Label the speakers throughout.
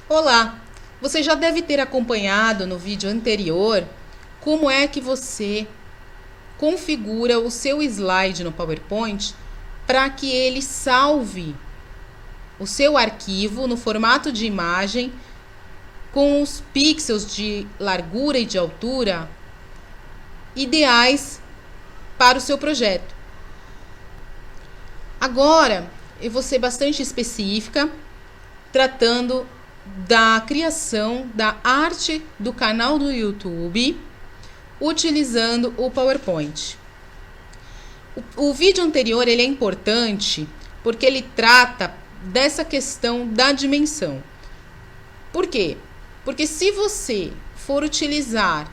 Speaker 1: Olá! Você já deve ter acompanhado no vídeo anterior como é que você configura o seu slide no PowerPoint para que ele salve o seu arquivo no formato de imagem com os pixels de largura e de altura ideais para o seu projeto. Agora, eu vou ser bastante específica, tratando da criação da arte do canal do YouTube utilizando o PowerPoint. O vídeo anterior ele é importante porque ele trata dessa questão da dimensão. Por quê? Porque se você for utilizar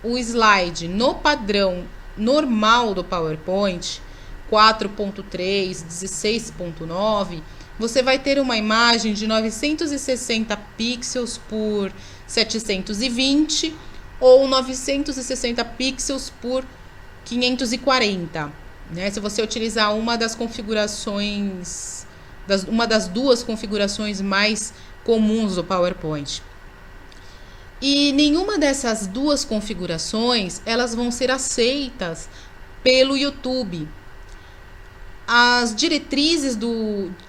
Speaker 1: o slide no padrão normal do PowerPoint, 4.3, 16.9, você vai ter uma imagem de 960 pixels por 720 ou 960 pixels por 540, né? Se você utilizar uma das configurações, uma das duas configurações mais comuns do PowerPoint. E nenhuma dessas duas configurações, elas vão ser aceitas pelo YouTube. As diretrizes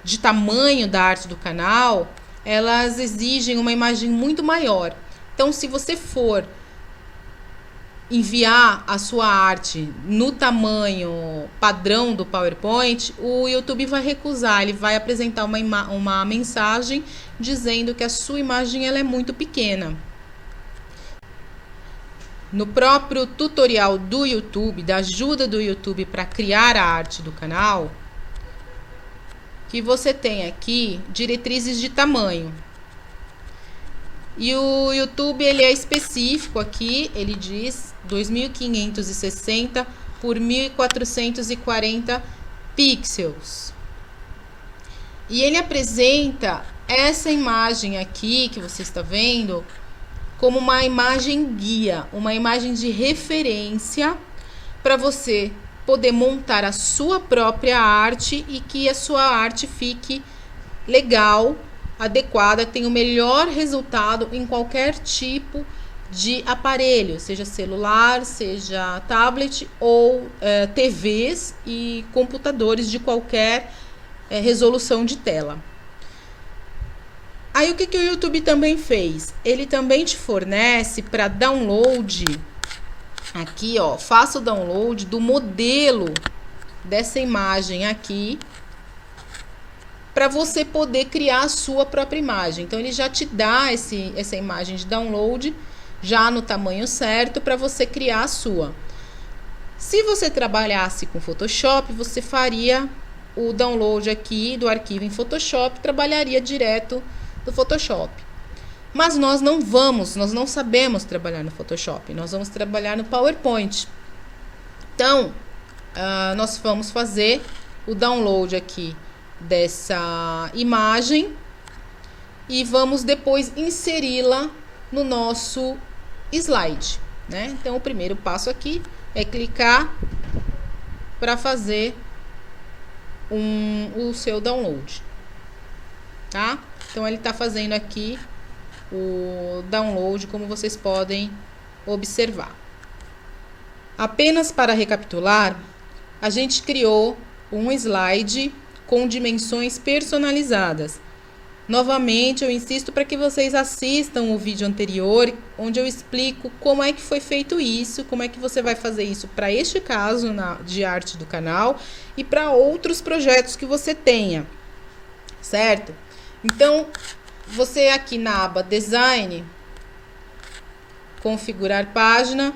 Speaker 1: de tamanho da arte do canal, elas exigem uma imagem muito maior. Então, se você for enviar a sua arte no tamanho padrão do PowerPoint, o YouTube vai recusar, ele vai apresentar uma mensagem dizendo que a sua imagem ela é muito pequena. No próprio tutorial do YouTube, da ajuda do YouTube para criar a arte do canal, que você tem aqui diretrizes de tamanho. E o YouTube ele é específico aqui, ele diz 2560 por 1440 pixels. E ele apresenta essa imagem aqui que você está vendo como uma imagem guia, uma imagem de referência para você poder montar a sua própria arte e que a sua arte fique legal, adequada, tenha o melhor resultado em qualquer tipo de aparelho, seja celular, seja tablet ou TVs e computadores de qualquer resolução de tela. Aí o que o YouTube também fez? Ele também te fornece para download, aqui ó, faça o download do modelo dessa imagem aqui, para você poder criar a sua própria imagem. Então ele já te dá essa imagem de download, já no tamanho certo, para você criar a sua. Se você trabalhasse com Photoshop, você faria o download aqui do arquivo em Photoshop, trabalharia direto do Photoshop. Mas nós não sabemos trabalhar no Photoshop, nós vamos trabalhar no PowerPoint. Então, nós vamos fazer o download aqui dessa imagem e vamos depois inseri-la no nosso slide, né? Então, o primeiro passo aqui é clicar para fazer o seu download, tá? Então, ele está fazendo aqui o download, como vocês podem observar. Apenas para recapitular, a gente criou um slide com dimensões personalizadas. Novamente, eu insisto para que vocês assistam o vídeo anterior, onde eu explico como é que foi feito isso, como é que você vai fazer isso para este caso de arte do canal e para outros projetos que você tenha, certo? Então, você aqui na aba Design, Configurar página,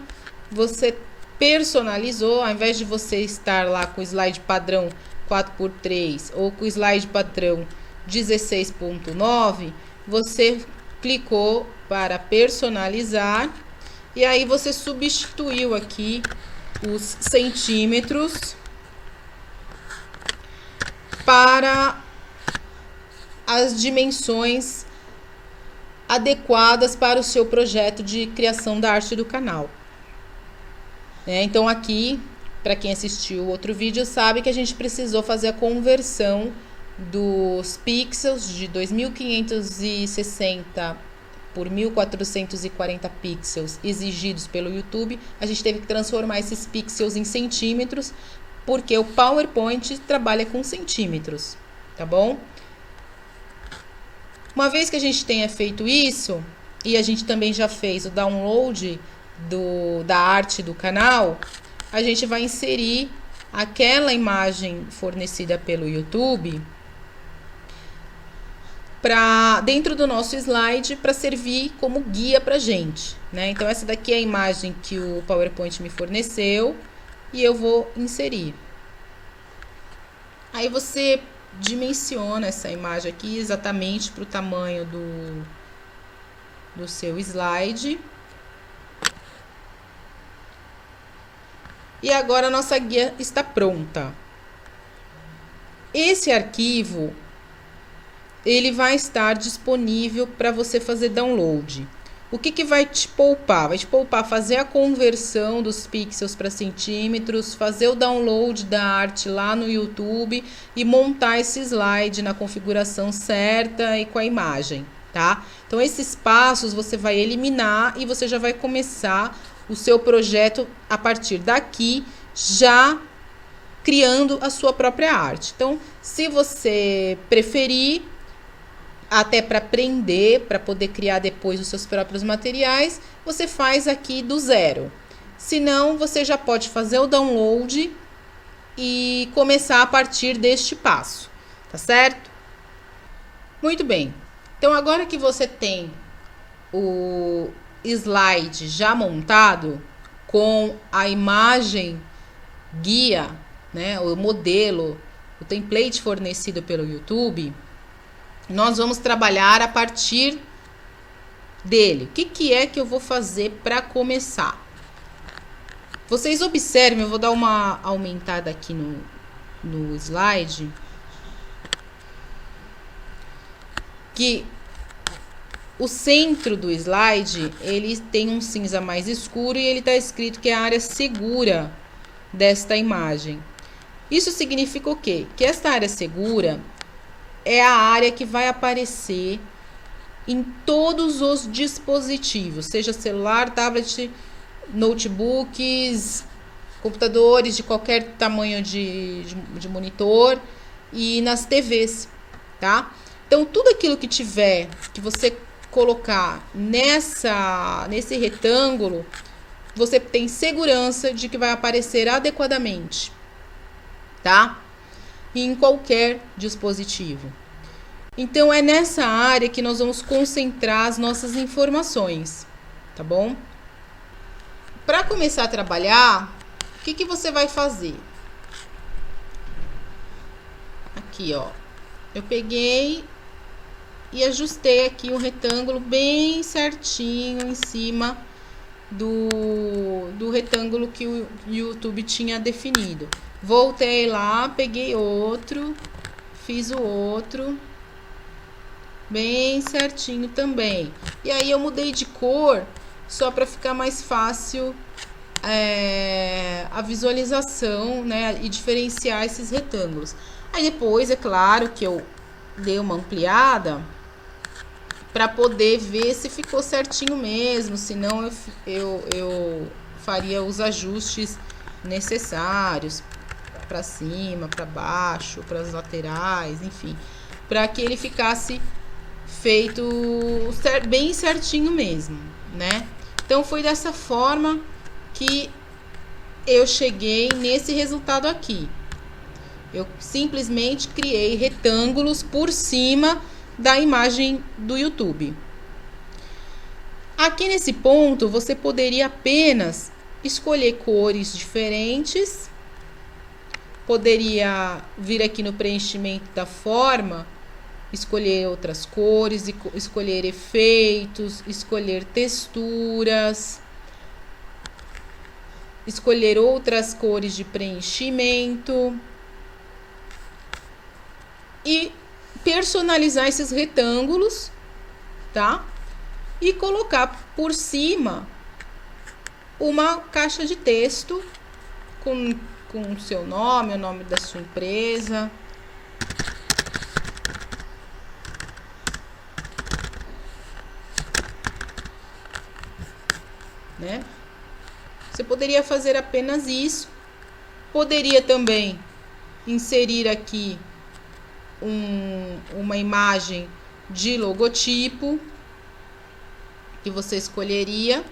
Speaker 1: você personalizou, ao invés de você estar lá com o slide padrão 4x3 ou com o slide padrão 16.9, você clicou para personalizar e aí você substituiu aqui os centímetros para as dimensões adequadas para o seu projeto de criação da arte do canal. Então aqui, para quem assistiu o outro vídeo, sabe que a gente precisou fazer a conversão dos pixels de 2560 por 1440 pixels exigidos pelo YouTube, a gente teve que transformar esses pixels em centímetros, porque o PowerPoint trabalha com centímetros, tá bom? Uma vez que a gente tenha feito isso, e a gente também já fez o download da arte do canal, a gente vai inserir aquela imagem fornecida pelo YouTube dentro do nosso slide para servir como guia para gente, né? Então, essa daqui é a imagem que o PowerPoint me forneceu e eu vou inserir. Aí você dimensiona essa imagem aqui exatamente para o tamanho do seu slide. E agora a nossa guia está pronta. Esse arquivo ele vai estar disponível para você fazer download. O que vai te poupar? Vai te poupar fazer a conversão dos pixels para centímetros, fazer o download da arte lá no YouTube e montar esse slide na configuração certa e com a imagem, tá? Então, esses passos você vai eliminar e você já vai começar o seu projeto a partir daqui, já criando a sua própria arte. Então, se você preferir, até para aprender, para poder criar depois os seus próprios materiais, você faz aqui do zero. Se não, você já pode fazer o download e começar a partir deste passo, tá certo? Muito bem. Então, agora que você tem o slide já montado com a imagem guia, né, o modelo, o template fornecido pelo YouTube, nós vamos trabalhar a partir dele. O que é que eu vou fazer para começar? Vocês observem, eu vou dar uma aumentada aqui no slide, que o centro do slide, ele tem um cinza mais escuro e ele está escrito que é a área segura desta imagem. Isso significa o quê? Que esta área segura é a área que vai aparecer em todos os dispositivos, seja celular, tablet, notebooks, computadores de qualquer tamanho de monitor e nas TVs, tá? Então, tudo aquilo que tiver, que você colocar nesse retângulo, você tem segurança de que vai aparecer adequadamente, tá? Em qualquer dispositivo. Então, é nessa área que nós vamos concentrar as nossas informações, tá bom? Para começar a trabalhar, o que você vai fazer? Aqui, ó. Eu peguei e ajustei aqui um retângulo bem certinho em cima do retângulo que o YouTube tinha definido. Voltei lá, peguei outro, fiz o outro, bem certinho também. E aí eu mudei de cor, só para ficar mais fácil a visualização, né, e diferenciar esses retângulos. Aí depois, é claro que eu dei uma ampliada para poder ver se ficou certinho mesmo, senão eu faria os ajustes necessários para cima, para baixo, para as laterais, enfim, para que ele ficasse feito bem certinho mesmo, né? Então foi dessa forma que eu cheguei nesse resultado aqui. Eu simplesmente criei retângulos por cima da imagem do YouTube. Aqui nesse ponto, você poderia apenas escolher cores diferentes. Poderia vir aqui no preenchimento da forma, escolher outras cores, escolher efeitos, escolher texturas, escolher outras cores de preenchimento e personalizar esses retângulos, tá? E colocar por cima uma caixa de texto com o seu nome, o nome da sua empresa. né? Você poderia fazer apenas isso. Poderia também inserir aqui uma imagem de logotipo que você escolheria.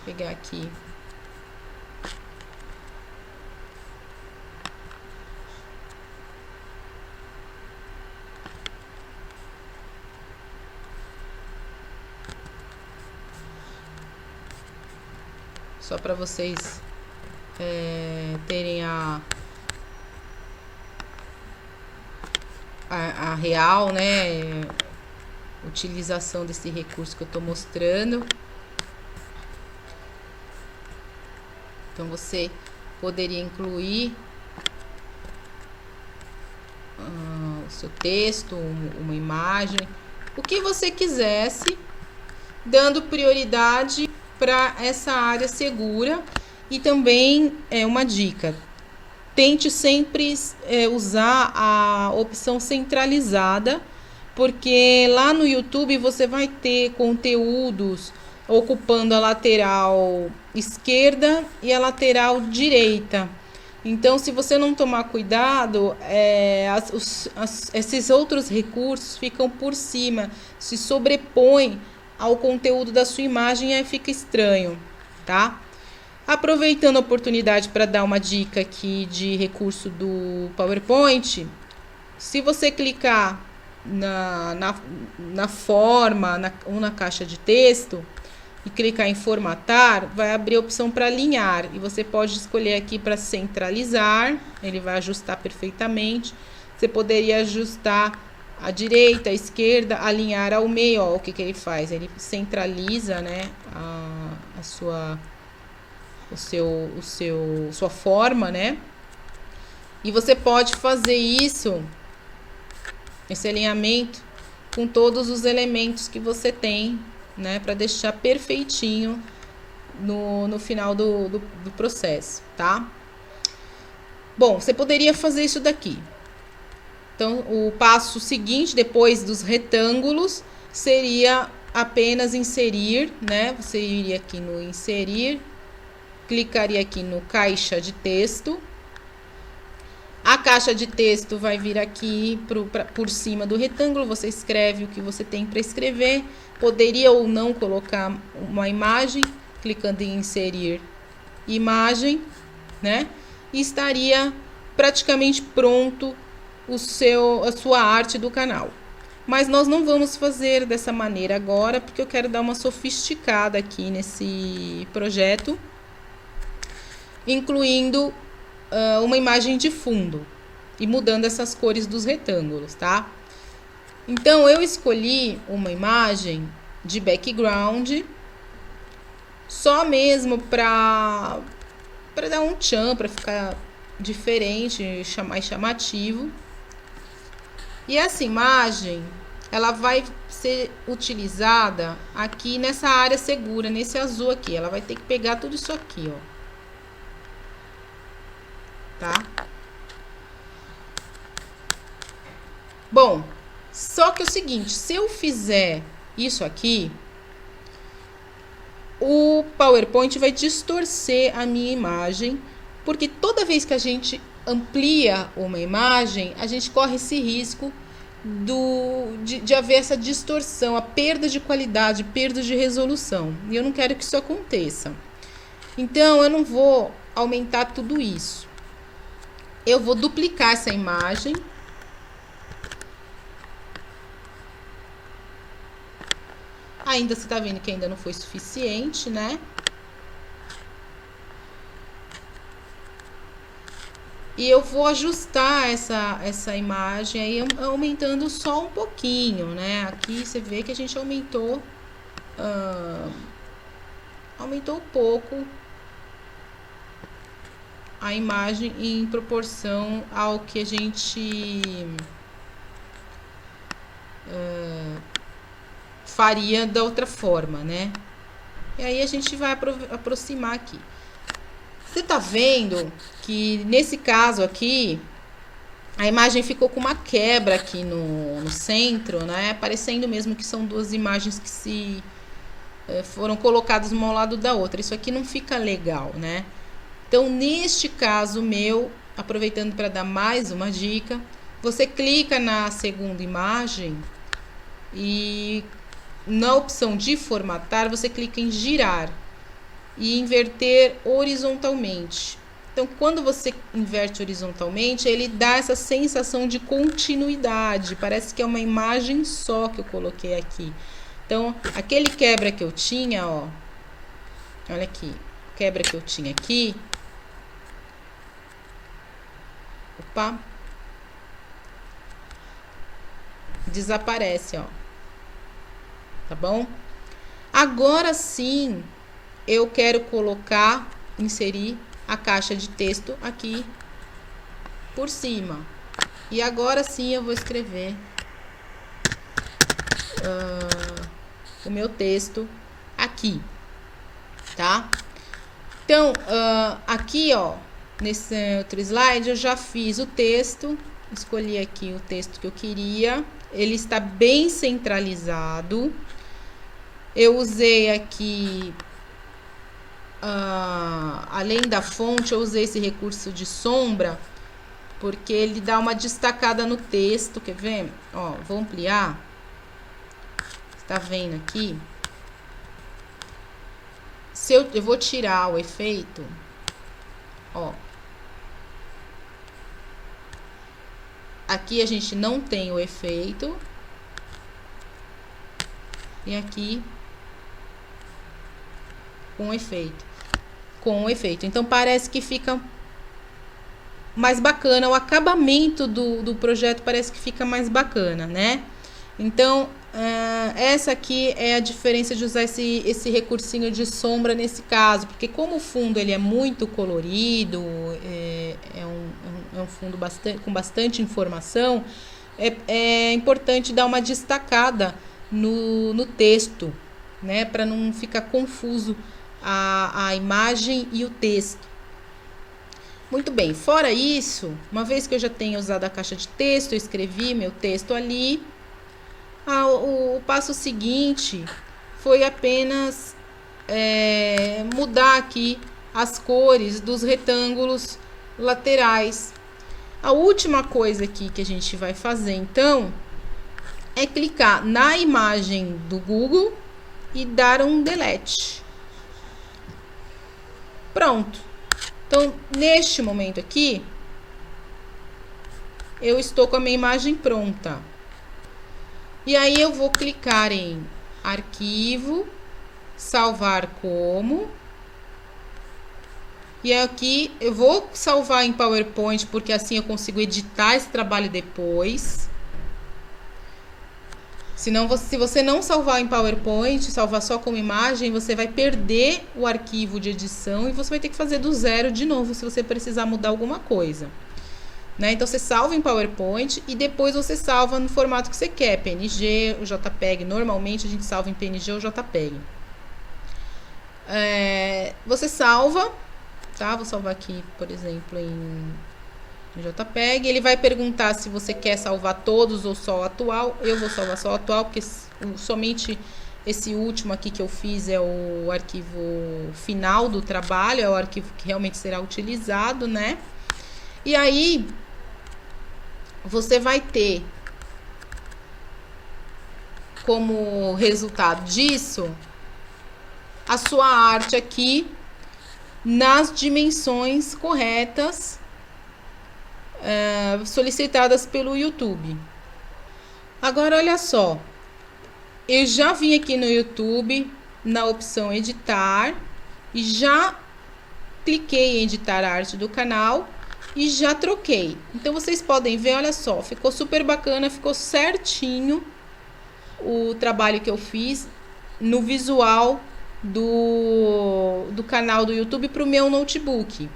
Speaker 1: Vou pegar aqui. Só para vocês terem a real, né, utilização desse recurso que eu tô mostrando. Então, você poderia incluir o seu texto, uma imagem, o que você quisesse, dando prioridade para essa área segura. E também uma dica: tente sempre usar a opção centralizada, porque lá no YouTube você vai ter conteúdos ocupando a lateral esquerda e a lateral direita. Então, se você não tomar cuidado, esses outros recursos ficam por cima, se sobrepõem ao conteúdo da sua imagem e aí fica estranho, tá? Aproveitando a oportunidade para dar uma dica aqui de recurso do PowerPoint, se você clicar na forma ou na caixa de texto e clicar em formatar, vai abrir a opção para alinhar, e você pode escolher aqui para centralizar, ele vai ajustar perfeitamente. Você poderia ajustar a direita, a esquerda, alinhar ao meio. Ó, o que ele faz? Ele centraliza, né, sua forma, né? E você pode fazer esse alinhamento com todos os elementos que você tem, né, para deixar perfeitinho no final do processo, tá? Bom, você poderia fazer isso daqui. Então, o passo seguinte, depois dos retângulos, seria apenas inserir, né? Você iria aqui no inserir, clicaria aqui no caixa de texto. A caixa de texto vai vir aqui por cima do retângulo, você escreve o que você tem para escrever. Poderia ou não colocar uma imagem, clicando em inserir imagem, né? E estaria praticamente pronto a sua arte do canal. Mas nós não vamos fazer dessa maneira agora, porque eu quero dar uma sofisticada aqui nesse projeto, incluindo uma imagem de fundo e mudando essas cores dos retângulos, tá? Então, eu escolhi uma imagem de background só mesmo para dar um tchan, para ficar diferente, mais chamativo. E essa imagem, ela vai ser utilizada aqui nessa área segura, nesse azul aqui. Ela vai ter que pegar tudo isso aqui, ó. Tá? Bom, só que é o seguinte, se eu fizer isso aqui, o PowerPoint vai distorcer a minha imagem, porque toda vez que a gente amplia uma imagem, a gente corre esse risco de haver essa distorção, a perda de qualidade, perda de resolução. E eu não quero que isso aconteça. Então, eu não vou aumentar tudo isso. Eu vou duplicar essa imagem. Ainda você tá vendo que ainda não foi suficiente, né? E eu vou ajustar essa imagem aí, aumentando só um pouquinho, né? Aqui você vê que a gente aumentou um pouco a imagem em proporção ao que a gente faria da outra forma, né? E aí a gente vai aproximar aqui. Você tá vendo que nesse caso aqui a imagem ficou com uma quebra aqui no centro, né? Parecendo mesmo que são duas imagens que se foram colocadas uma ao lado da outra. Isso aqui não fica legal, né? Então, neste caso meu, aproveitando para dar mais uma dica, você clica na segunda imagem e na opção de formatar, você clica em girar e inverter horizontalmente. Então, quando você inverte horizontalmente, ele dá essa sensação de continuidade. Parece que é uma imagem só que eu coloquei aqui. Então, aquele quebra que eu tinha, ó. Olha aqui. Quebra que eu tinha aqui. Opa. Desaparece, ó. Tá bom? Agora sim, eu quero colocar, inserir a caixa de texto aqui por cima. E agora sim eu vou escrever o meu texto aqui, tá? Então, aqui, ó, nesse outro slide eu já fiz o texto, escolhi aqui o texto que eu queria. Ele está bem centralizado. Eu usei aqui, além da fonte, eu usei esse recurso de sombra, porque ele dá uma destacada no texto. Quer ver? Ó, vou ampliar. Tá vendo aqui? Se eu vou tirar o efeito, ó. Aqui a gente não tem o efeito. E aqui com efeito. Com o efeito. Então parece que fica mais bacana. O acabamento do projeto parece que fica mais bacana, né? Então, essa aqui é a diferença de usar esse recursinho de sombra nesse caso. Porque como o fundo ele é muito colorido, é um fundo com bastante informação, é importante dar uma destacada no texto, né? Para não ficar confuso a imagem e o texto. Muito bem, fora isso, uma vez que eu já tenho usado a caixa de texto, eu escrevi meu texto ali. O passo seguinte foi apenas mudar aqui as cores dos retângulos laterais. A última coisa aqui que a gente vai fazer, então, é clicar na imagem do Google e dar um delete. Pronto. Então, neste momento aqui, eu estou com a minha imagem pronta. E aí eu vou clicar em arquivo, salvar como. E aqui eu vou salvar em PowerPoint, porque assim eu consigo editar esse trabalho depois. Senão, se você não salvar em PowerPoint, salvar só como imagem, você vai perder o arquivo de edição e você vai ter que fazer do zero de novo se você precisar mudar alguma coisa. Né? Então, você salva em PowerPoint e depois você salva no formato que você quer, PNG ou JPEG. Normalmente, a gente salva em PNG ou JPEG. Você salva, tá? Vou salvar aqui, por exemplo, em JPEG. Ele vai perguntar se você quer salvar todos ou só o atual. Eu vou salvar só o atual, porque somente esse último aqui que eu fiz é o arquivo final do trabalho, é o arquivo que realmente será utilizado, né? E aí, você vai ter como resultado disso a sua arte aqui nas dimensões corretas solicitadas pelo YouTube. Agora, olha só. Eu já vim aqui no YouTube, na opção editar, e já cliquei em editar a arte do canal e já troquei. Então, vocês podem ver, olha só, ficou super bacana, ficou certinho o trabalho que eu fiz no visual do canal do YouTube para o meu notebook.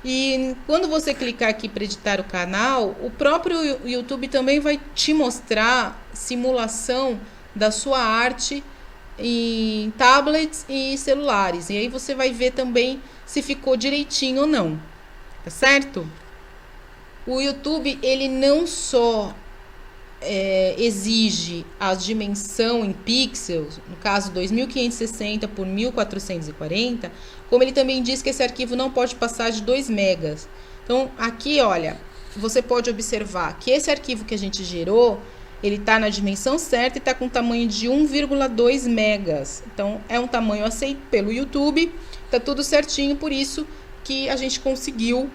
Speaker 1: E quando você clicar aqui para editar o canal, o próprio YouTube também vai te mostrar simulação da sua arte em tablets e celulares. E aí você vai ver também se ficou direitinho ou não. Tá certo? O YouTube, ele não só exige a dimensão em pixels, no caso 2560 por 1440, como ele também diz que esse arquivo não pode passar de 2 megas. Então, aqui, olha, você pode observar que esse arquivo que a gente gerou, ele está na dimensão certa e está com tamanho de 1,2 megas. Então, é um tamanho aceito pelo YouTube, está tudo certinho, por isso que a gente conseguiu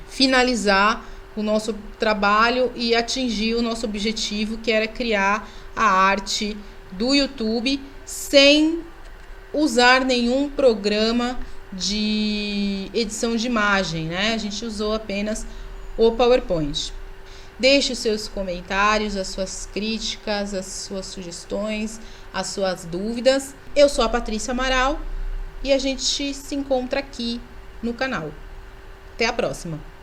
Speaker 1: finalizar o nosso trabalho e atingir o nosso objetivo, que era criar a arte do YouTube sem usar nenhum programa de edição de imagem, né? A gente usou apenas o PowerPoint. Deixe os seus comentários, as suas críticas, as suas sugestões, as suas dúvidas. Eu sou a Patrícia Amaral e a gente se encontra aqui no canal. Até a próxima!